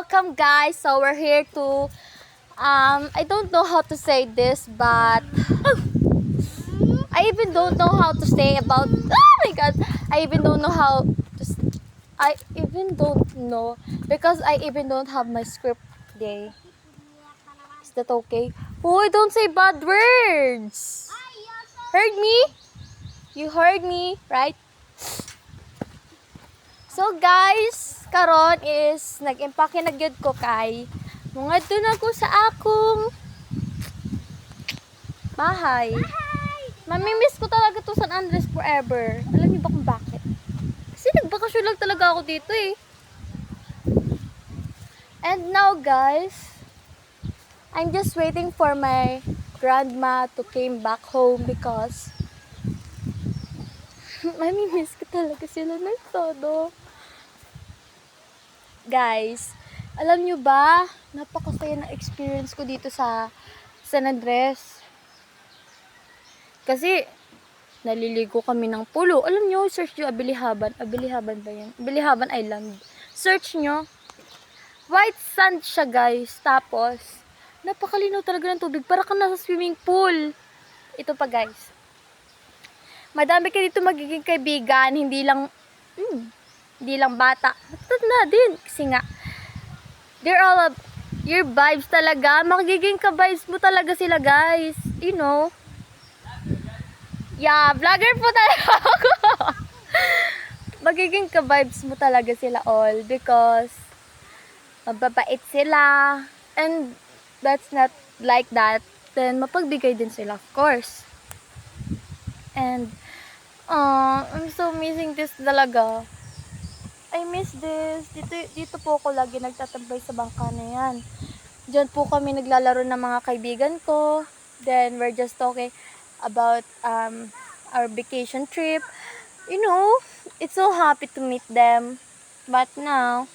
welcome guys. So we're here to I don't know how to say this, but I even don't know how to say about oh my god. I even don't know how to I even don't know because I even don't have my script today. Is that okay? Oh, don't say bad words. Heard me? You heard me, right? So guys, karon is nag-impake na gyud ko kay mungadto na ko sa akong bahay. Mamimiss ko talaga to San Andres forever. Alam niyo ba kung bakit? Kasi nagbakasyon lang talaga ako dito eh. And now guys, I'm just waiting for my grandma to came back home because mamimiss ko talaga sila ng todo. Guys, alam nyo ba, napakasaya na experience ko dito sa San Andres. Kasi, naliligo kami ng pulo. Alam nyo, search nyo Abilihaban. Abilihaban ba yan? Abilihaban Island. Search nyo. White sand siya guys. Tapos, napakalinaw talaga ng tubig. Para ka nasa swimming pool. Ito pa guys. Madami ka dito magiging kaibigan. Hindi lang bata. Matanda din. Kasi nga, they're all your vibes talaga. Magiging ka-vibes mo talaga sila, guys. You know? Yeah, vlogger po talaga ako. Magiging ka-vibes mo talaga sila all because mababait sila. And that's not like that. Then, mapagbigay din sila, of course. And, I'm so missing this talaga. I miss this. Dito po ako lagi nagtatambay sa bangka na yan. Diyan po kami naglalaro ng mga kaibigan ko. Then, we're just talking about our vacation trip. You know, it's so happy to meet them. But now,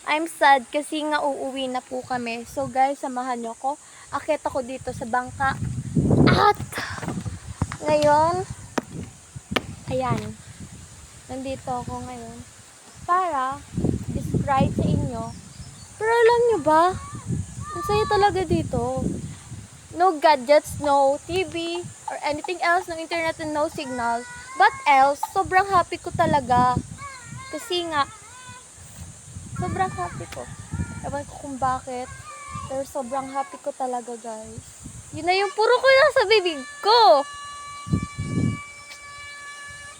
I'm sad kasi nga uuwi na po kami. So guys, samahan nyo ko. Akit ako dito sa bangka. At, ngayon, ayan. Nandito ako ngayon para describe sa inyo. Pero alam nyo ba, ang saya talaga dito. No gadgets, no TV, or anything else, no internet and no signal. But else, sobrang happy ko talaga. Kasi nga, sobrang happy ko. Ewan ko kung bakit, pero sobrang happy ko talaga guys. Yun na yung puro ko nasa bibig ko.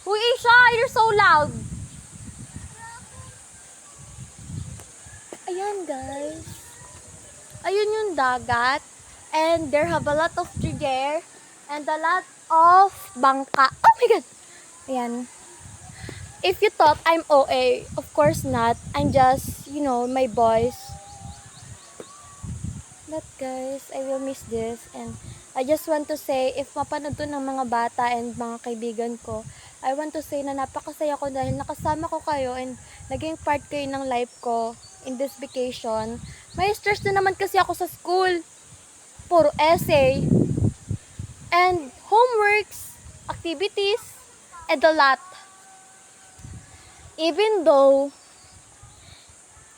Uy, Isha, you're so loud. Ayan, guys. Ayun yung dagat. And there have a lot of tree there. And a lot of bangka. Oh my God. Ayan. If you thought I'm OA, of course not. I'm just, you know, my voice. But guys, I will miss this. And I just want to say, if mapanood to ng mga bata and mga kaibigan ko, I want to say na napakasaya ko dahil nakasama ko kayo and naging part kayo ng life ko in this vacation. May stress na naman kasi ako sa school. Puro essay. And homeworks, activities, and a lot. Even though,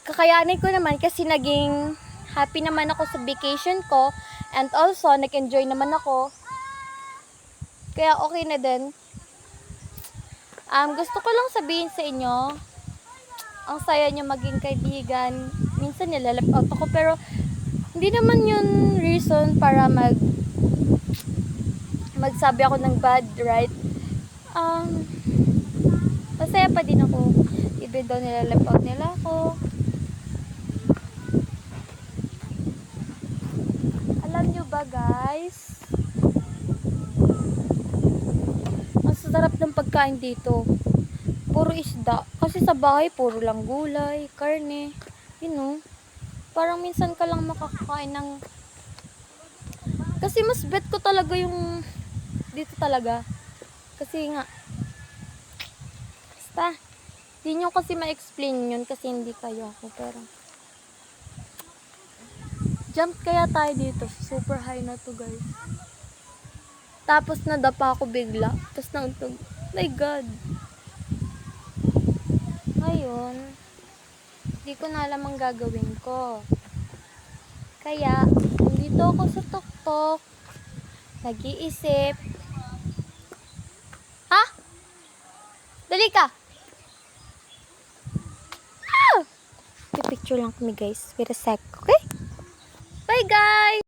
kakayanin ko naman kasi naging happy naman ako sa vacation ko. And also, nag-enjoy naman ako. Kaya okay na din. Gusto ko lang sabihin sa inyo, ang saya nyo maging kaibigan. Minsan nilalap out ako, pero hindi naman yun reason para magsabi ako ng bad, right? Masaya pa din ako. Even though nilalap out nila ako. Alam nyo ba guys? Sarap ng pagkain dito. Puro isda. Kasi sa bahay, puro lang gulay, karne. You know, parang minsan ka lang makakakain ng... Kasi mas bet ko talaga yung... Dito talaga. Kasi nga... Basta. Hindi nyo kasi ma-explain yun kasi hindi kayo ako. Pero... Jump kaya tayo dito. Super high na to guys. Tapos nadapa ako bigla. Tapos nauntog. My God. Ngayon, Di ko na alam ang gagawin ko. Kaya, nandito ako sa tuktok. Nag-iisip. Ha? Dali ka! Ah! Pipicture lang kami guys. Wait a sec, okay? Bye guys!